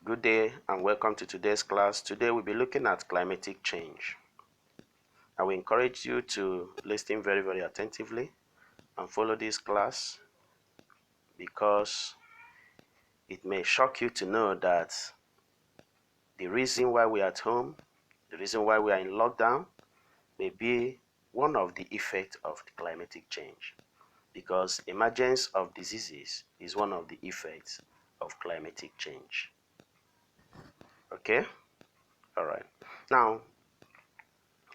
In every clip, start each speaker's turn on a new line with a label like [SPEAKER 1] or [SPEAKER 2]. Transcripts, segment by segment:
[SPEAKER 1] Good day and welcome to today's class. Today we'll be looking at climatic change. I will encourage you to listen very attentively and follow this class because it may shock you to know that the reason why we are at home, the reason why we are in lockdown may be one of the effects of the climatic change, because emergence of diseases is one of the effects of climatic change. Okay? All right. Now,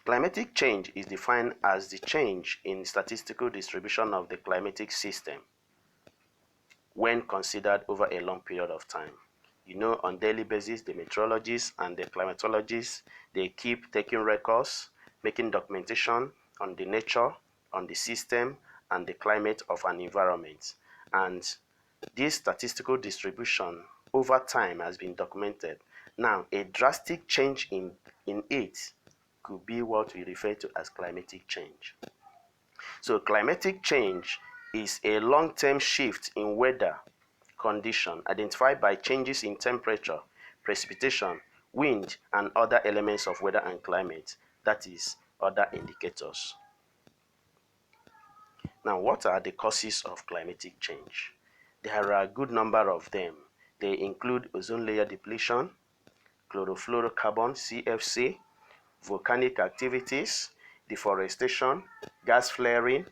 [SPEAKER 1] climatic change is defined as the change in statistical distribution of the climatic system when considered over a long period of time. You know, on daily basis, the meteorologists and the climatologists, they keep taking records, making documentation on the nature, on the system, and the climate of an environment. And this statistical distribution over time has been documented. Now, a drastic change in it could be what we refer to as climatic change. So climatic change is a long-term shift in weather condition identified by changes in temperature, precipitation, wind, and other elements of weather and climate, that is, other indicators. Now, what are the causes of climatic change? There are a good number of them. They include ozone layer depletion, chlorofluorocarbon CFC, volcanic activities, deforestation, gas flaring,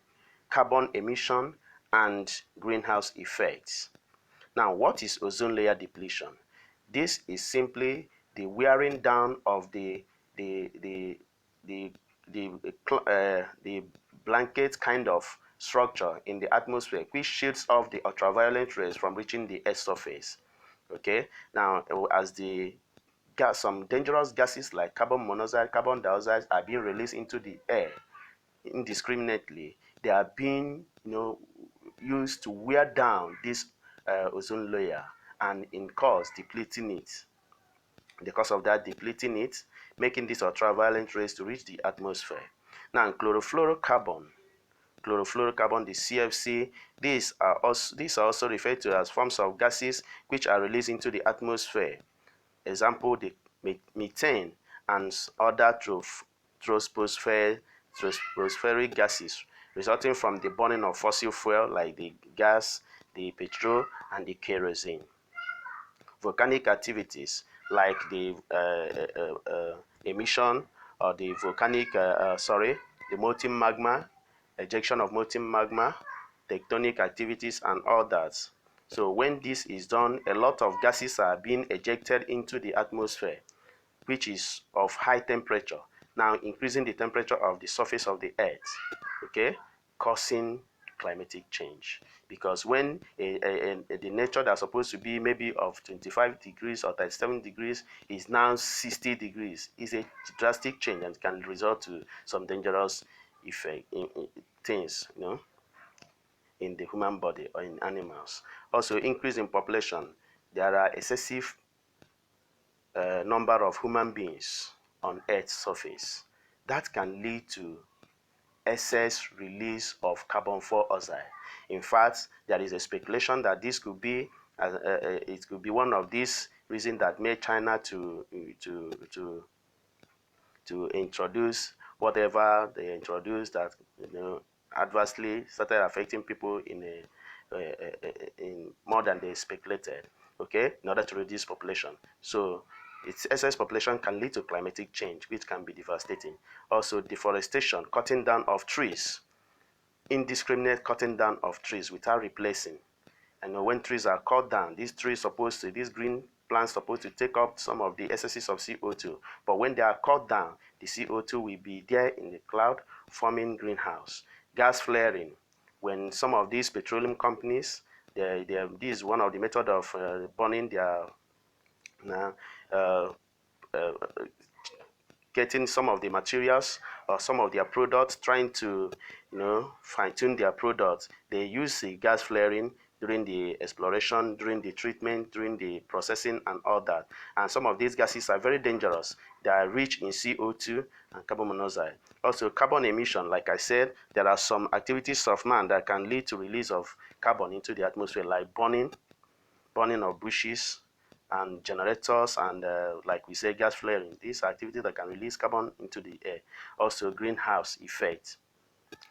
[SPEAKER 1] carbon emission, and greenhouse effects. Now, what is ozone layer depletion? This is simply the wearing down of the blanket kind of structure in the atmosphere which shields off the ultraviolet rays from reaching the Earth's surface. Okay, now as the some dangerous gases like carbon monoxide, carbon dioxide are being released into the air indiscriminately, they are being used to wear down this ozone layer and in cause depleting it. Because of that, depleting it, making these ultraviolet rays to reach the atmosphere. Now, chlorofluorocarbon, the CFC, these are also referred to as forms of gases which are released into the atmosphere. Example, the methane and other tropospheric gases resulting from the burning of fossil fuel like the gas, the petrol, and the kerosene. Volcanic activities like the emission or the the molten magma, ejection of molten magma, tectonic activities, and all that. So when this is done, a lot of gases are being ejected into the atmosphere, which is of high temperature, now increasing the temperature of the surface of the earth, okay, causing climatic change. Because when the nature that's supposed to be maybe of 25 degrees or 37 degrees is now 60 degrees, is a drastic change and can result to some dangerous effect in things, in the human body or in animals. Also, increase in population. There are excessive number of human beings on Earth's surface. That can lead to excess release of carbon dioxide. In fact, there is a speculation that this could be it could be one of these reasons that made China to introduce whatever they introduced that adversely started affecting people in more than they speculated, okay, in order to reduce population. So its excess population can lead to climatic change, which can be devastating. Also, deforestation, cutting down of trees, indiscriminate cutting down of trees without replacing. And when trees are cut down, these green plants supposed to take up some of the excesses of CO2. But when they are cut down, the CO2 will be there in the cloud, forming greenhouse. Gas flaring, when some of these petroleum companies, this is one of the methods of burning their getting some of the materials or some of their products, trying to fine-tune their products. They use the gas flaring during the exploration, during the treatment, during the processing, and all that. And some of these gases are very dangerous. They are rich in CO2 and carbon monoxide. Also, carbon emission, like I said, there are some activities of man that can lead to release of carbon into the atmosphere, like burning of bushes, and generators and like we say gas flaring. These are activities that can release carbon into the air. Also greenhouse effect.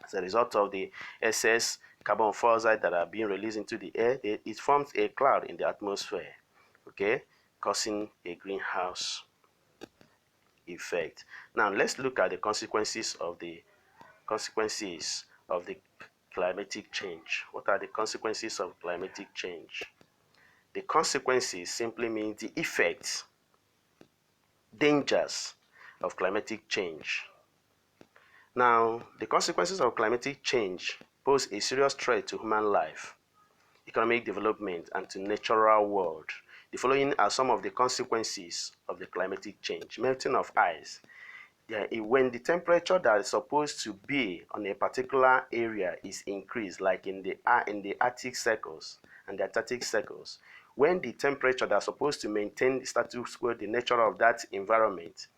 [SPEAKER 1] As a result of the excess carbon dioxide that are being released into the air, it forms a cloud in the atmosphere, okay, causing a greenhouse effect. Now let's look at the consequences of the climatic change. What are the consequences of climatic change? The consequences simply means the effects, dangers of climatic change. Now, the consequences of climatic change pose a serious threat to human life, economic development, and to natural world. The following are some of the consequences of the climatic change. Melting of ice. When the temperature that is supposed to be on a particular area is increased, like in the Arctic circles and the Antarctic circles, when the temperature that's supposed to maintain the status quo, the nature of that environment,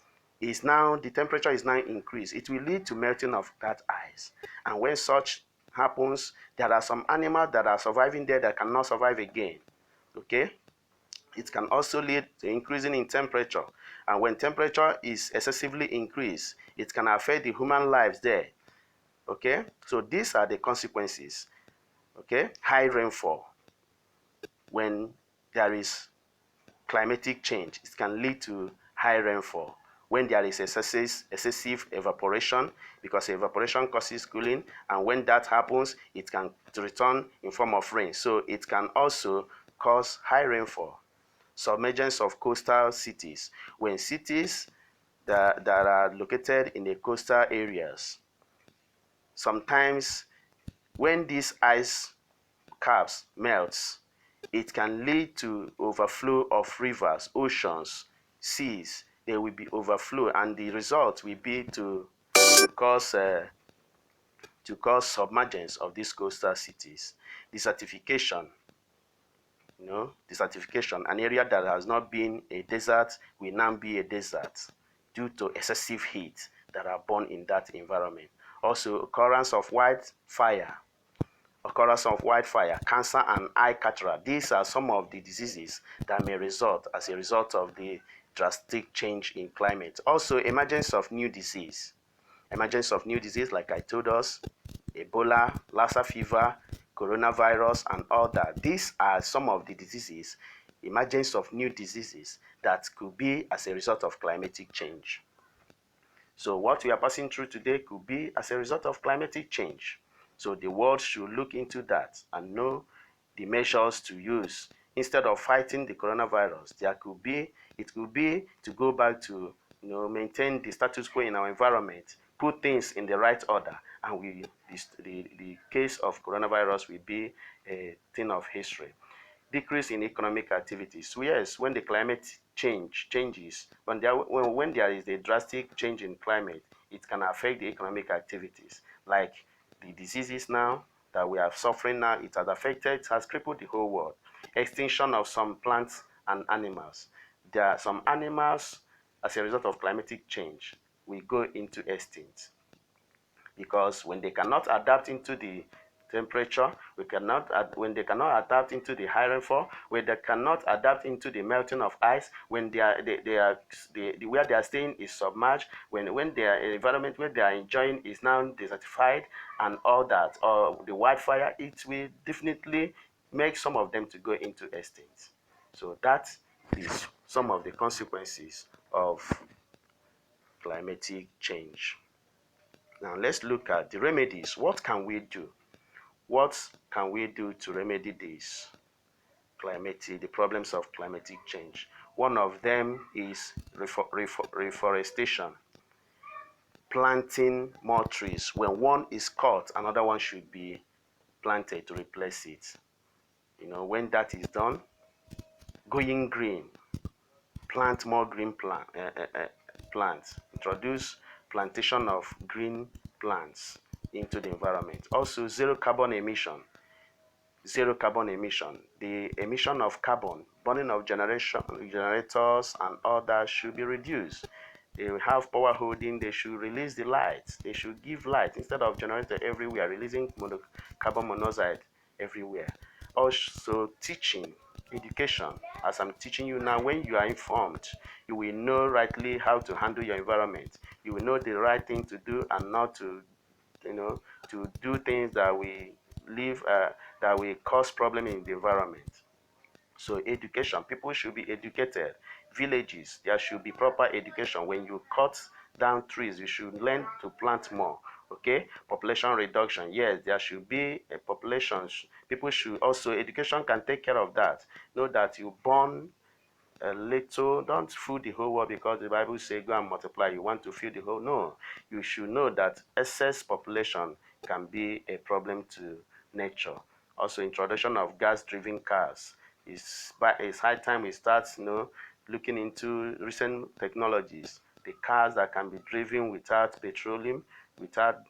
[SPEAKER 1] the temperature is now increased, it will lead to melting of that ice. And when such happens, there are some animals that are surviving there that cannot survive again. Okay? It can also lead to increasing in temperature. And when temperature is excessively increased, it can affect the human lives there. Okay? So these are the consequences. Okay? High rainfall. When there is climatic change, it can lead to high rainfall. When there is excessive evaporation, because evaporation causes cooling, and when that happens, it can return in form of rain. So it can also cause high rainfall. Submergence of coastal cities. When cities that are located in the coastal areas, sometimes when these ice caps melts, it can lead to overflow of rivers, oceans, seas. There will be overflow, and the result will be cause uh, to cause submergence of these coastal cities. Desertification. Desertification. An area that has not been a desert will now be a desert due to excessive heat that are born in that environment. Also, occurrence of wildfire, cancer, and eye cataract. These are some of the diseases that may result as a result of the drastic change in climate. Also, emergence of new disease. Emergence of new disease, like I told us, Ebola, Lassa fever, coronavirus, and all that. These are some of the diseases, emergence of new diseases that could be as a result of climatic change. So what we are passing through today could be as a result of climatic change. So the world should look into that and know the measures to use. Instead of fighting the coronavirus, it could be to go back to maintain the status quo in our environment, put things in the right order, and the case of coronavirus will be a thing of history. Decrease in economic activities. So yes, when the climate changes, when there is a drastic change in climate, it can affect the economic activities. Like the diseases now that we are suffering now, it has crippled the whole world. Extinction of some plants and animals. There are some animals, as a result of climatic change, will go into extinct, because when they cannot adapt into the temperature, when they cannot adapt into the high rainfall, when they cannot adapt into the melting of ice, when where they are staying is submerged, when their environment where they are enjoying is now desertified and all that, or the wildfire, it will definitely make some of them to go into extinct. So that is some of the consequences of climatic change. Now let's look at the remedies. What can we do? What can we do to remedy the problems of climatic change? One of them is reforestation. Planting more trees. When one is cut, another one should be planted to replace it. When that is done, going green. Plant more green plants. Introduce plantation of green plants into the environment. Also, zero carbon emission. Zero carbon emission. The emission of carbon, burning of generators and all that should be reduced. They will have power holding, they should release the light. They should give light instead of generator everywhere, releasing carbon monoxide everywhere. Also, teaching education. As I'm teaching you now, when you are informed, you will know rightly how to handle your environment. You will know the right thing to do and not to, to do things that will leave, that will cause problem in the environment. So education, people should be educated. Villages, there should be proper education. When you cut down trees, you should learn to plant more. Okay, population reduction, yes, there should be a population. People should also, education can take care of that. Know that you born a little, don't fill the whole world, because the Bible says go and multiply. You want to fill the whole. No, you should know that excess population can be a problem to nature. Also, introduction of gas-driven cars. It's high time we start, looking into recent technologies. The cars that can be driven without petroleum, without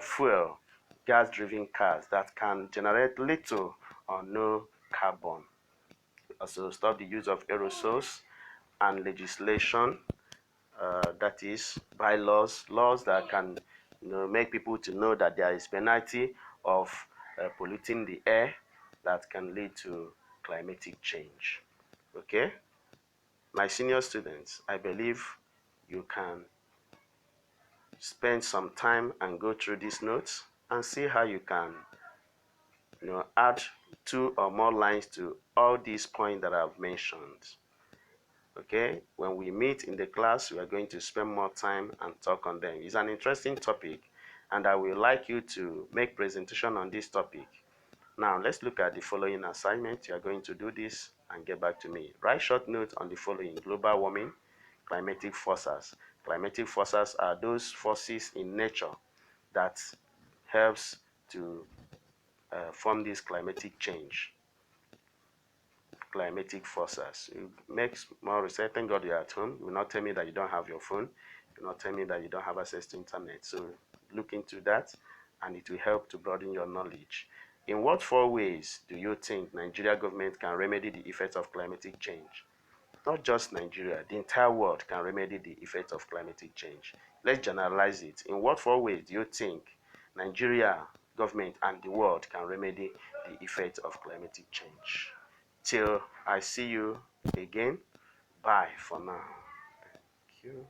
[SPEAKER 1] fuel, gas-driven cars that can generate little or no carbon. Also, stop the use of aerosols and legislation, that is bylaws, laws that can, make people to know that there is penalty of polluting the air that can lead to climatic change. Okay, my senior students, I believe you can spend some time and go through these notes and see how you can, add 2 or more lines to all these points that I've mentioned. Okay, when we meet in the class, we are going to spend more time and talk on them. It's an interesting topic, and I would like you to make presentation on this topic. Now, let's look at the following assignment. You are going to do this and get back to me. Write short notes on the following: global warming, climatic forces. Climatic forces are those forces in nature that helps to form this climatic change. Climatic forces. You make more research. Thank God you're at home. You will not tell me that you don't have your phone. You will not tell me that you don't have access to internet. So look into that, and it will help to broaden your knowledge. In what 4 ways do you think Nigeria government can remedy the effects of climatic change? Not just Nigeria, the entire world can remedy the effects of climatic change. Let's generalize it. In what 4 ways do you think Nigeria government and the world can remedy the effects of climatic change? Till I see you again, bye for now. Thank you.